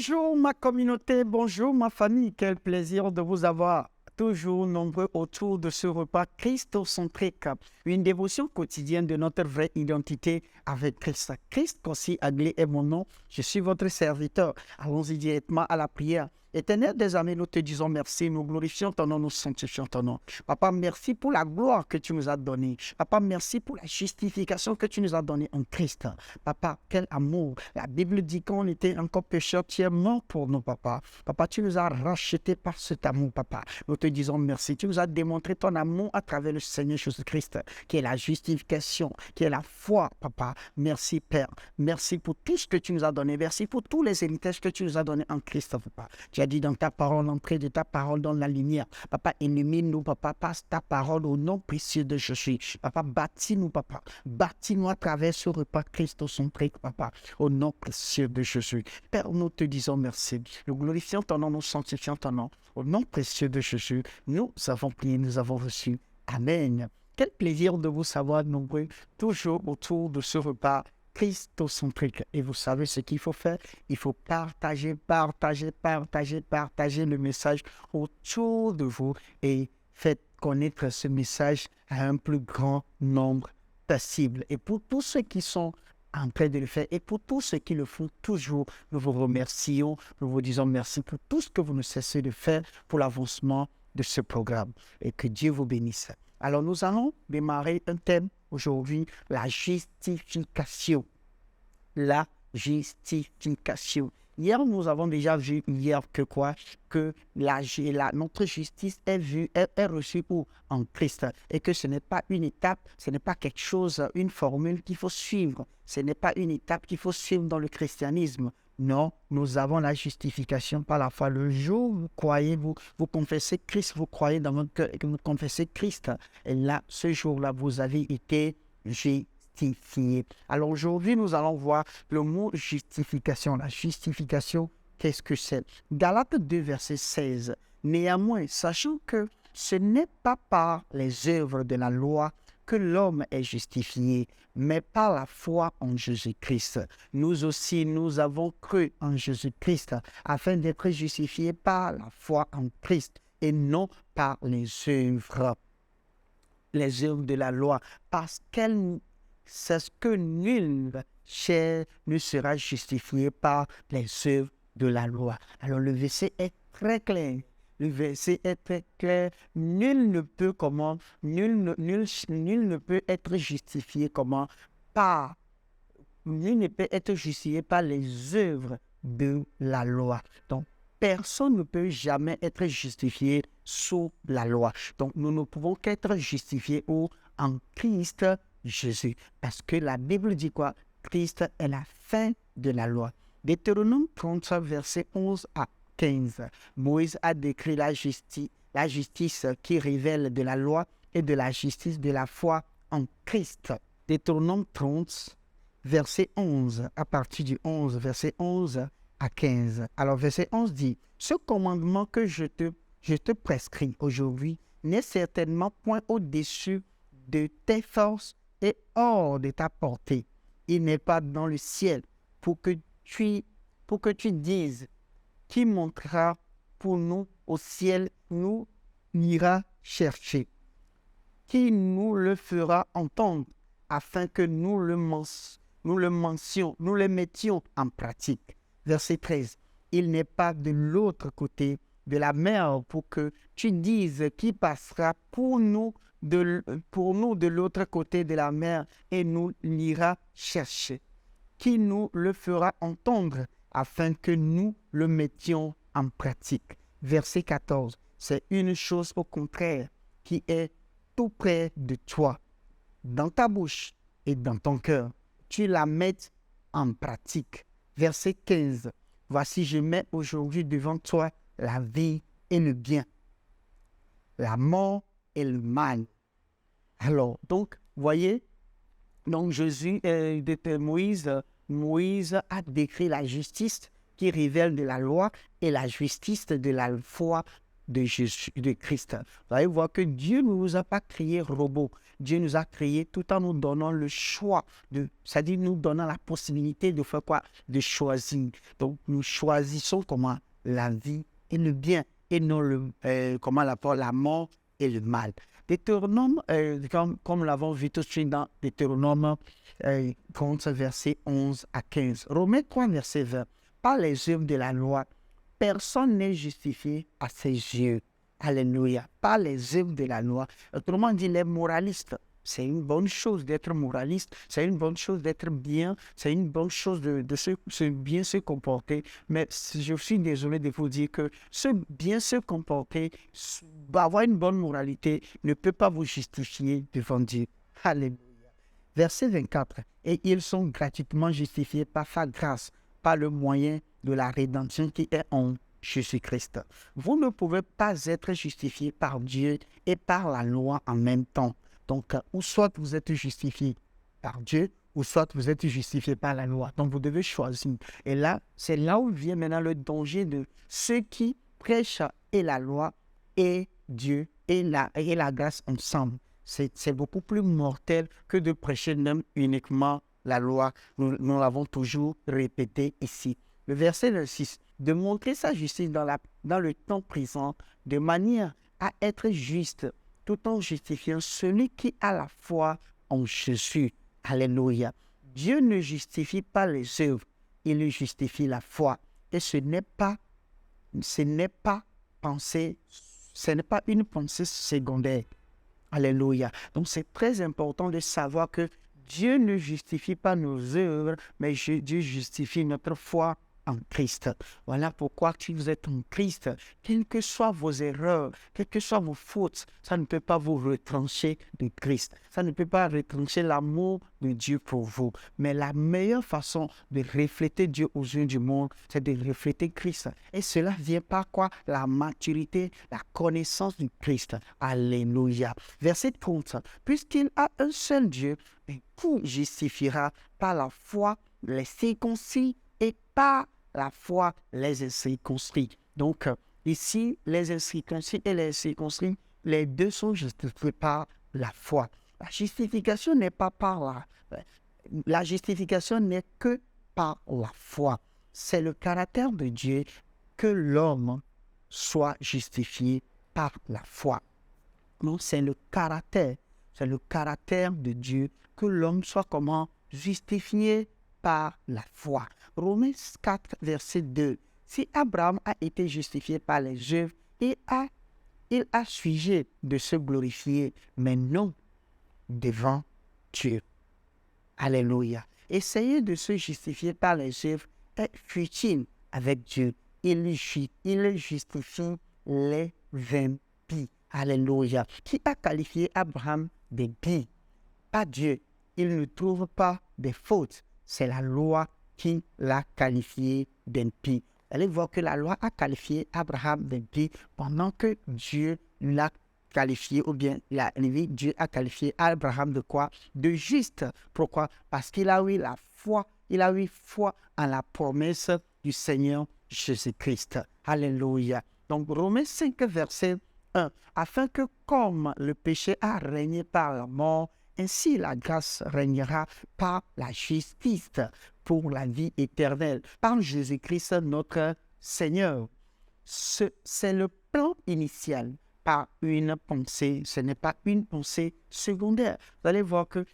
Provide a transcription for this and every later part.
Bonjour ma communauté, bonjour ma famille, quel plaisir de vous avoir toujours nombreux autour de ce repas christocentrique, une dévotion quotidienne de notre vraie identité avec Christ. Christ aussi Aglé est mon nom, je suis votre serviteur. Allons-y directement à la prière. Éternel des amis, nous te disons merci, nous glorifions ton nom, nous sanctifions ton nom. Papa, merci pour la gloire que tu nous as donnée. Papa, merci pour la justification que tu nous as donnée en Christ. Papa, quel amour. La Bible dit qu'on était encore pécheurs, tu es mort pour nous, papa. Papa, tu nous as rachetés par cet amour, papa. Nous te disons merci. Tu nous as démontré ton amour à travers le Seigneur Jésus-Christ, qui est la justification, qui est la foi, papa. Merci, Père. Merci pour tout ce que tu nous as donné. Merci pour tous les héritages que tu nous as donnés en Christ, papa. Tu as dit dans ta parole, l'entrée de ta parole dans la lumière. Papa, illumine-nous, papa. Passe ta parole au nom précieux de Jésus. Papa, bâtis-nous, papa. Bâtis-nous à travers ce repas christocentrique, papa. Au nom précieux de Jésus. Père, nous te disons merci. Nous glorifions ton nom, nous sanctifions ton nom. Au nom précieux de Jésus, nous avons prié, nous avons reçu. Amen. Quel plaisir de vous savoir nombreux, toujours autour de ce repas christocentrique. Et vous savez ce qu'il faut faire? Il faut partager le message autour de vous et faites connaître ce message à un plus grand nombre possible. Et pour tous ceux qui sont en train de le faire et pour tous ceux qui le font toujours, nous vous remercions, nous vous disons merci pour tout ce que vous ne cessez de faire pour l'avancement de ce programme et que Dieu vous bénisse. Alors nous allons démarrer un thème aujourd'hui, la justification. La justification. Hier, nous avons déjà vu que quoi? Que notre justice est reçue en Christ et que ce n'est pas une étape, ce n'est pas quelque chose, une formule qu'il faut suivre. Ce n'est pas une étape qu'il faut suivre dans le christianisme. Non, nous avons la justification par la foi. Le jour où vous croyez, vous confessez Christ, vous croyez dans votre cœur et que vous confessez Christ. Et là, ce jour-là, vous avez été justifié. Alors aujourd'hui, nous allons voir le mot justification. La justification, qu'est-ce que c'est? Galates 2, verset 16. Néanmoins, sachant que ce n'est pas par les œuvres de la loi que l'homme est justifié, mais par la foi en Jésus-Christ. Nous aussi, nous avons cru en Jésus-Christ afin d'être justifiés par la foi en Christ et non par les œuvres de la loi, parce qu'elle c'est ce que nul chair ne sera justifié par les œuvres de la loi. Alors le verset est très clair. Le verset est très clair. Nul ne peut être justifié nul ne peut être justifié par les œuvres de la loi. Donc, personne ne peut jamais être justifié sous la loi. Donc, nous ne pouvons qu'être justifiés en Christ Jésus. Parce que la Bible dit quoi? Christ est la fin de la loi. Deutéronome 30, verset 11 à 15. Moïse a décrit la justice qui révèle de la loi et de la justice de la foi en Christ. Deutéronome 30, verset 11, à partir du 11, verset 11 à 15. Alors, verset 11 dit, « Ce commandement que je te prescris aujourd'hui n'est certainement point au-dessus de tes forces et hors de ta portée. Il n'est pas dans le ciel pour que tu dises, qui montera pour nous au ciel, nous l'ira chercher. Qui nous le fera entendre afin que nous le mettions en pratique. » Verset 13. Il n'est pas de l'autre côté de la mer pour que tu dises qui passera pour nous de l'autre côté de la mer et nous l'ira chercher. Qui nous le fera entendre afin que nous le mettions en pratique. Verset 14. C'est une chose au contraire qui est tout près de toi, dans ta bouche et dans ton cœur. Tu la mets en pratique. Verset 15. Voici, je mets aujourd'hui devant toi la vie et le bien, la mort et le mal. Alors, donc, voyez, donc Moïse a décrit la justice qui révèle de la loi et la justice de la foi de Christ. Vous allez voir que Dieu ne nous a pas créé robots. Dieu nous a créés tout en nous donnant le choix, c'est-à-dire nous donnant la possibilité de faire quoi? De choisir. Donc, nous choisissons comment? La vie et le bien, et non la mort et le mal. Deutéronome, comme nous l'avons vu tout de suite dans Deutéronome 30, versets 11 à 15. Romains 3, verset 20. Par les œuvres de la loi, personne n'est justifié à ses yeux. Alléluia. Par les œuvres de la loi. Autrement dit, les moralistes. C'est une bonne chose d'être moraliste, c'est une bonne chose d'être bien, c'est une bonne chose de bien se comporter. Mais je suis désolé de vous dire que bien se comporter, avoir une bonne moralité, ne peut pas vous justifier devant Dieu. Alléluia. Verset 24. Et ils sont gratuitement justifiés par sa grâce, par le moyen de la rédemption qui est en Jésus-Christ. Vous ne pouvez pas être justifié par Dieu et par la loi en même temps. Donc, ou soit vous êtes justifié par Dieu, ou soit vous êtes justifié par la loi. Donc, vous devez choisir. Et là, c'est là où vient maintenant le danger de ceux qui prêchent et la loi et Dieu et la grâce ensemble. C'est beaucoup plus mortel que de prêcher même uniquement la loi. Nous l'avons toujours répété ici. Le verset 6. De montrer sa justice dans le temps présent, de manière à être juste, tout en justifiant celui qui a la foi en Jésus. Alléluia. Dieu ne justifie pas les œuvres, il justifie la foi. Et ce n'est pas une pensée secondaire. Alléluia. Donc c'est très important de savoir que Dieu ne justifie pas nos œuvres, mais Dieu justifie notre foi en Christ. Voilà pourquoi si vous êtes en Christ, quelles que soient vos erreurs, quelles que soient vos fautes, ça ne peut pas vous retrancher de Christ. Ça ne peut pas retrancher l'amour de Dieu pour vous. Mais la meilleure façon de refléter Dieu aux yeux du monde, c'est de refléter Christ. Et cela vient par quoi? La maturité, la connaissance du Christ. Alléluia. Verset 30. Puisqu'il a un seul Dieu, qui justifiera par la foi les circoncis et par la foi les incirconcis. Donc, ici, les incirconcis et les circoncis, les deux sont justifiés par la foi. La justification n'est pas la justification n'est que par la foi. C'est le caractère de Dieu que l'homme soit justifié par la foi. Donc, c'est le caractère de Dieu que l'homme soit comment? Justifié par la foi. Romains 4, verset 2. Si Abraham a été justifié par les œuvres, il a sujet de se glorifier, mais non devant Dieu. Alléluia. Essayer de se justifier par les œuvres est futile avec Dieu. Il justifie les impies. Alléluia. Qui a qualifié Abraham d'impie? Pas Dieu. Il ne trouve pas de fautes. C'est la loi qui l'a qualifié d'impie. Vous allez voir que la loi a qualifié Abraham d'impie pendant que Dieu l'a qualifié, ou bien Dieu a qualifié Abraham de quoi? De juste. Pourquoi? Parce qu'il a eu la foi, il a eu foi en la promesse du Seigneur Jésus-Christ. Alléluia. Donc Romains 5, verset 1. Afin que comme le péché a régné par la mort, ainsi la grâce régnera par la justice pour la vie éternelle, par Jésus-Christ notre Seigneur. C'est le plan initial par une pensée, ce n'est pas une pensée secondaire. Vous allez voir que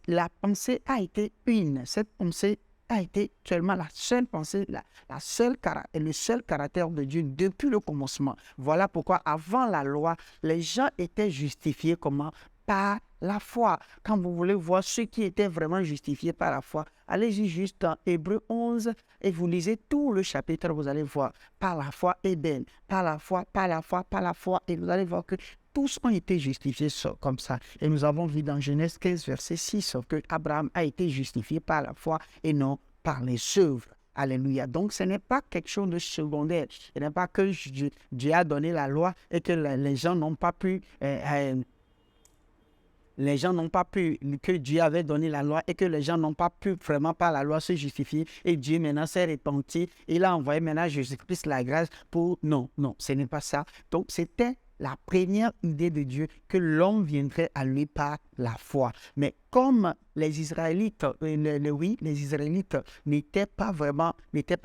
la pensée a été une, cette pensée a été seulement la seule pensée, le seul caractère de Dieu depuis le commencement. Voilà pourquoi avant la loi, les gens étaient justifiés comment? Par la foi. Quand vous voulez voir ceux qui étaient vraiment justifiés par la foi, allez-y juste dans Hébreux 11 et vous lisez tout le chapitre, vous allez voir par la foi Éden, par la foi, par la foi, par la foi, et vous allez voir que tous ont été justifiés comme ça. Et nous avons vu dans Genèse 15, verset 6, que Abraham a été justifié par la foi et non par les œuvres. Alléluia. Donc, ce n'est pas quelque chose de secondaire. Ce n'est pas que Dieu a donné la loi et que les gens n'ont pas pu... que Dieu avait donné la loi et que les gens n'ont pas pu vraiment par la loi se justifier et Dieu maintenant s'est repenti. Il a envoyé maintenant Jésus-Christ la grâce pour... Non, ce n'est pas ça. Donc c'était la première idée de Dieu, que l'homme viendrait à lui par la foi. Mais comme les Israélites, les Israélites n'étaient pas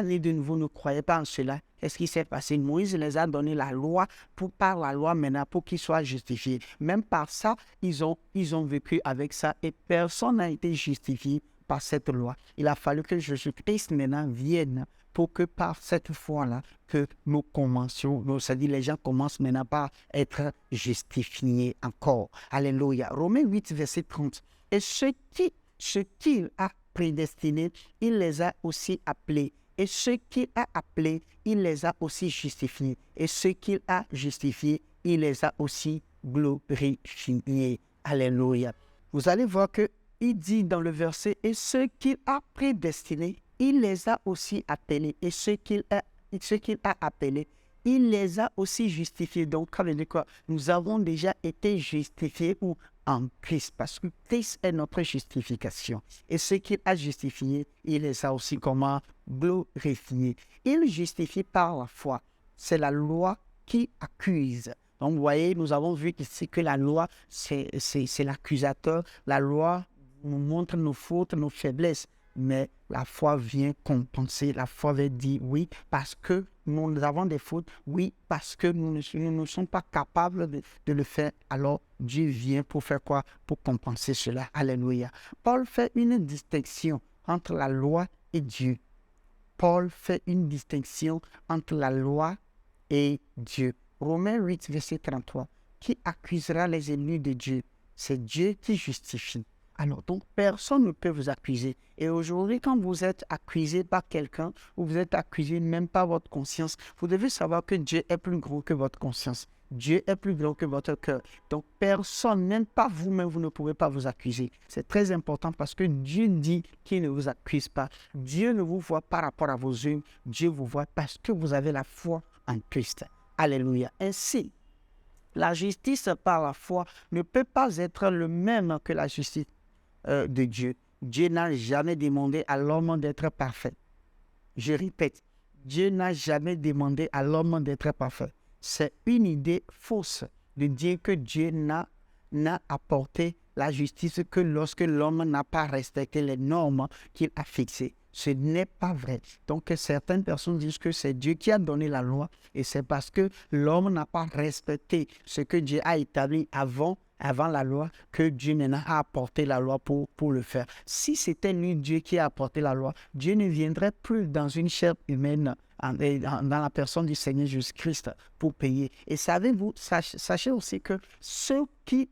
nés de nouveau, ne croyaient pas en cela, qu'est-ce qui s'est passé? Moïse les a donné la loi par la loi maintenant pour qu'ils soient justifiés. Même par ça, ils ont vécu avec ça et personne n'a été justifié par cette loi. Il a fallu que Jésus-Christ maintenant vienne pour que par cette foi-là, que nous commencions, c'est-à-dire les gens commencent maintenant par être justifiés encore. Alléluia. Romains 8, verset 30. Et ce qu'il a prédestiné, il les a aussi appelés. Et ce qu'il a appelés, il les a aussi justifiés. Et ce qu'il a justifiés, il les a aussi glorifiés. Alléluia. Vous allez voir que il dit dans le verset, et ce qu'il a prédestiné, il les a aussi appelés. Et ce qu'il a appelés, il les a aussi justifiés. Donc, ça veut dire quoi? Nous avons déjà été justifiés en Christ, parce que Christ est notre justification. Et ce qu'il a justifié, il les a aussi comment glorifiés. Il justifie par la foi. C'est la loi qui accuse. Donc, vous voyez, nous avons vu ici que la loi, c'est l'accusateur. La loi nous montre nos fautes, nos faiblesses. Mais la foi vient compenser. La foi veut dire oui, parce que nous avons des fautes. Oui, parce que nous ne sommes pas capables de le faire. Alors, Dieu vient pour faire quoi? Pour compenser cela. Alléluia. Paul fait une distinction entre la loi et Dieu. Paul fait une distinction entre la loi et Dieu. Romains 8, verset 33. Qui accusera les ennemis de Dieu? C'est Dieu qui justifie. Alors, donc, personne ne peut vous accuser. Et aujourd'hui, quand vous êtes accusé par quelqu'un, ou vous êtes accusé même par votre conscience, vous devez savoir que Dieu est plus gros que votre conscience. Dieu est plus grand que votre cœur. Donc, personne, même pas vous-même, vous ne pouvez pas vous accuser. C'est très important parce que Dieu dit qu'il ne vous accuse pas. Dieu ne vous voit par rapport à vos œuvres. Dieu vous voit parce que vous avez la foi en Christ. Alléluia. Ainsi, la justice par la foi ne peut pas être le même que la justice de Dieu. Dieu n'a jamais demandé à l'homme d'être parfait. Je répète, Dieu n'a jamais demandé à l'homme d'être parfait. C'est une idée fausse de dire que Dieu n'a apporté la justice que lorsque l'homme n'a pas respecté les normes qu'il a fixées. Ce n'est pas vrai. Donc, certaines personnes disent que c'est Dieu qui a donné la loi et c'est parce que l'homme n'a pas respecté ce que Dieu a établi avant la loi que Dieu maintenant a apporté la loi pour le faire. Si c'était lui, Dieu, qui a apporté la loi, Dieu ne viendrait plus dans une chair humaine, dans la personne du Seigneur Jésus-Christ pour payer. Et savez-vous, sachez aussi que ceux qui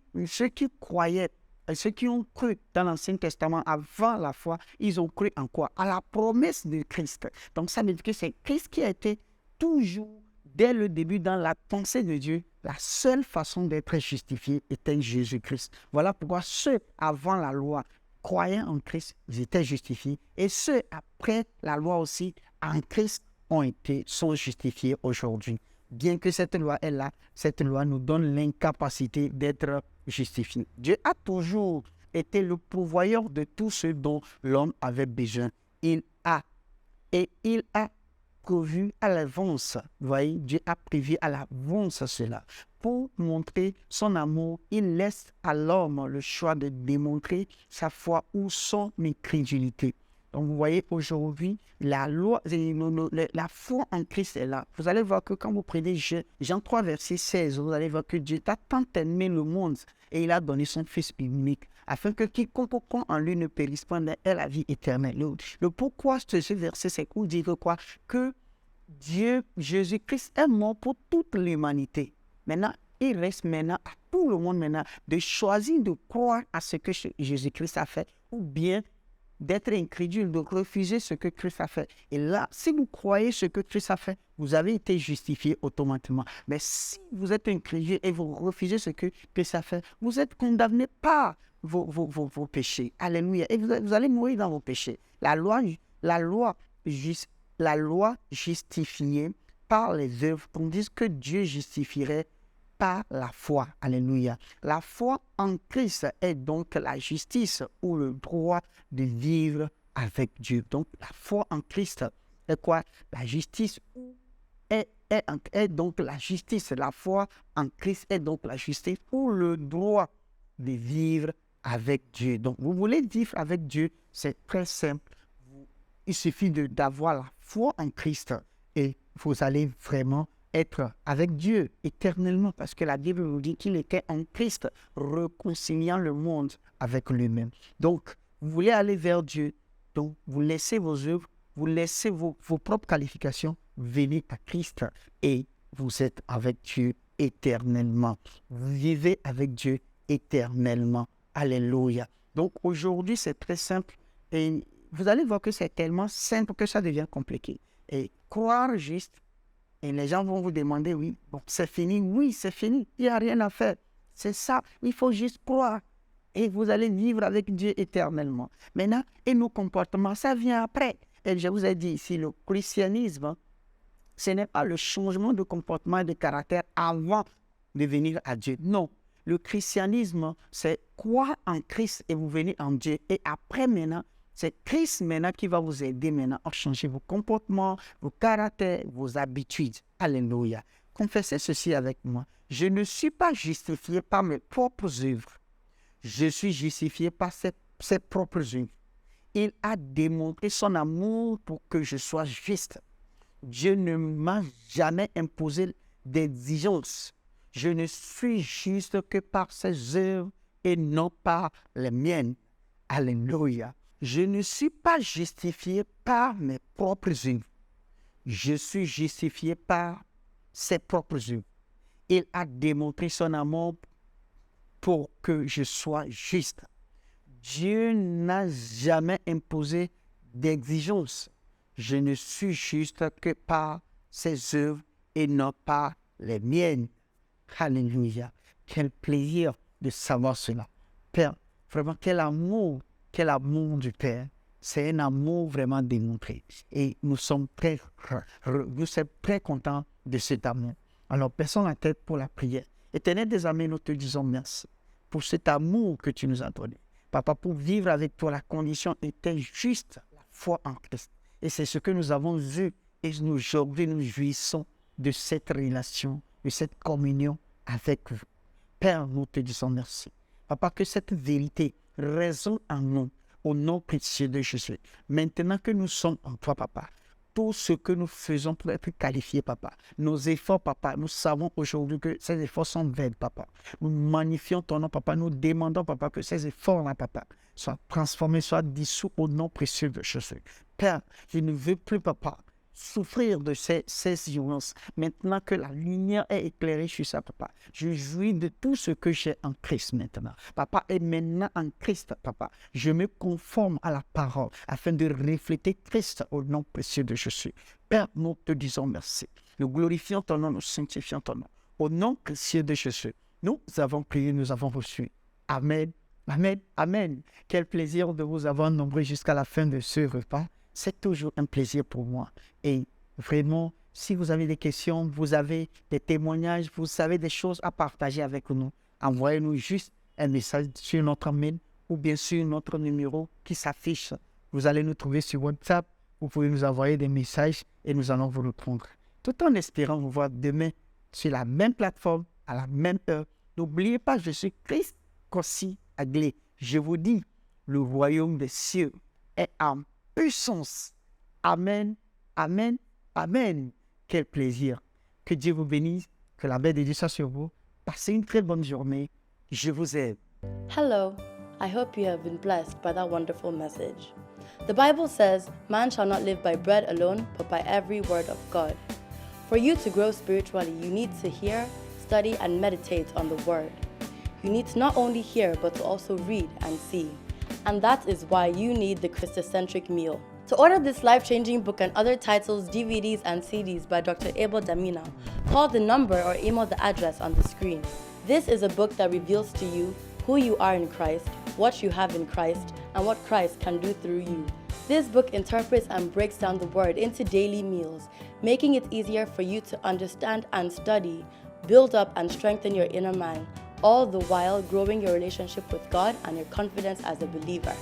croyaient, ceux qui ont cru dans l'Ancien Testament avant la foi, ils ont cru en quoi? À la promesse de Christ. Donc ça veut dire que c'est Christ qui a été toujours, dès le début, dans la pensée de Dieu. La seule façon d'être justifié était Jésus-Christ. Voilà pourquoi ceux avant la loi croyant en Christ, ils étaient justifiés. Et ceux après la loi aussi, en Christ, sont justifiés aujourd'hui. Bien que cette loi est là, cette loi nous donne l'incapacité d'être justifiés. Dieu a toujours été le pourvoyeur de tout ce dont l'homme avait besoin. Il a prévu à l'avance. Vous voyez, Dieu a prévu à l'avance cela. Pour montrer son amour, il laisse à l'homme le choix de démontrer sa foi ou son incrédulité. Donc, vous voyez, aujourd'hui, la foi en Christ est là. Vous allez voir que quand vous prenez Jean 3, verset 16, vous allez voir que Dieu a tant aimé le monde et il a donné son Fils unique, afin que quiconque croit en lui ne périsse pas, mais ait la vie éternelle. Le pourquoi de ce verset, c'est pour dire quoi? Que Dieu, Jésus-Christ, est mort pour toute l'humanité. Maintenant, il reste maintenant à tout le monde maintenant de choisir de croire à ce que Jésus-Christ a fait ou bien d'être incrédule, de refuser ce que Christ a fait. Et là, si vous croyez ce que Christ a fait, vous avez été justifié automatiquement. Mais si vous êtes incrédule et vous refusez ce que Christ a fait, vous êtes condamné par vos péchés. Alléluia. Et vous allez mourir dans vos péchés. La loi justifiée par les œuvres, tandis que Dieu justifierait par la foi. Alléluia. La foi en Christ est donc la justice ou le droit de vivre avec Dieu. Donc, la foi en Christ est quoi? La justice est est donc la justice. La foi en Christ est donc la justice ou le droit de vivre avec Dieu. Donc, vous voulez vivre avec Dieu, c'est très simple. Il suffit d'avoir la foi en Christ et vous allez vraiment être avec Dieu éternellement parce que la Bible nous dit qu'il était en Christ réconciliant le monde avec lui-même. Donc, vous voulez aller vers Dieu, donc vous laissez vos œuvres, vous laissez vos propres qualifications, venez à Christ et vous êtes avec Dieu éternellement. Vous vivez avec Dieu éternellement. Alléluia. Donc aujourd'hui, c'est très simple et vous allez voir que c'est tellement simple que ça devient compliqué. Et croire juste, et les gens vont vous demander, oui, bon, c'est fini. Oui, c'est fini. Il n'y a rien à faire. C'est ça. Il faut juste croire. Et vous allez vivre avec Dieu éternellement. Maintenant, et nos comportements, ça vient après. Et je vous ai dit ici, le christianisme, ce n'est pas le changement de comportement et de caractère avant de venir à Dieu. Non. Le christianisme, c'est croire en Christ et vous venez en Dieu. Et après maintenant, c'est Christ maintenant qui va vous aider maintenant à changer vos comportements, vos caractères, vos habitudes. Alléluia. Confessez ceci avec moi. Je ne suis pas justifié par mes propres œuvres. Je suis justifié par ses propres œuvres. Il a démontré son amour pour que je sois juste. Dieu ne m'a jamais imposé d'exigence. Je ne suis juste que par ses œuvres et non par les miennes. Alléluia. Je ne suis pas justifié par mes propres œuvres. Je suis justifié par ses propres œuvres. Il a démontré son amour pour que je sois juste. Dieu n'a jamais imposé d'exigence. Je ne suis juste que par ses œuvres et non par les miennes. Alléluia. Quel plaisir de savoir cela. Père, vraiment, quel amour du Père. C'est un amour vraiment démontré. Et nous sommes très contents de cet amour. Alors, baissons la tête pour la prière. Éternel des armées, nous te disons merci pour cet amour que tu nous as donné. Papa, pour vivre avec toi, la condition était juste la foi en Christ. Et c'est ce que nous avons vu. Et aujourd'hui, nous jouissons de cette relation, de cette communion avec vous. Père, nous te disons merci. Papa, que cette vérité résonne en nous, au nom précieux de Jésus. Maintenant que nous sommes en toi, Papa, tout ce que nous faisons pour être qualifiés, Papa, nos efforts, Papa, nous savons aujourd'hui que ces efforts sont vains, Papa. Nous magnifions ton nom, Papa. Nous demandons, Papa, que ces efforts-là, Papa, soient transformés, soient dissous au nom précieux de Jésus. Père, je ne veux plus, Papa, souffrir de ces ignorances. Maintenant que la lumière est éclairée sur ça, Papa, je jouis de tout ce que j'ai en Christ maintenant. Papa, et maintenant en Christ, Papa, je me conforme à la parole afin de refléter Christ au nom précieux de Jésus. Père, nous te disons merci. Nous glorifions ton nom, nous sanctifions ton nom. Au nom précieux de Jésus, nous avons prié, nous avons reçu. Amen, amen, amen. Quel plaisir de vous avoir nombreux jusqu'à la fin de ce repas. C'est toujours un plaisir pour moi. Et vraiment, si vous avez des questions, vous avez des témoignages, vous avez des choses à partager avec nous, envoyez-nous juste un message sur notre mail ou bien sur notre numéro qui s'affiche. Vous allez nous trouver sur WhatsApp. Vous pouvez nous envoyer des messages et nous allons vous répondre. Tout en espérant vous voir demain sur la même plateforme, à la même heure. N'oubliez pas, je suis Christ Kossi Aglé. Je vous dis, le royaume des cieux est en puissance. Amen, amen, amen. Quel plaisir. Que Dieu vous bénisse, que la paix de Dieu soit sur vous. Passez une très bonne journée. Je vous aime. Hello, I hope you have been blessed by that wonderful message. The Bible says, man shall not live by bread alone, but by every word of God. For you to grow spiritually, you need to hear, study, and meditate on the word. You need to not only hear, but to also read and see. And that is why you need the Christocentric meal. To order this life-changing book and other titles, DVDs, and CDs by Dr. Abel Damina, call the number or email the address on the screen. This is a book that reveals to you who you are in Christ, what you have in Christ, and what Christ can do through you. This book interprets and breaks down the word into daily meals, making it easier for you to understand and study, build up and strengthen your inner man, all the while growing your relationship with God and your confidence as a believer.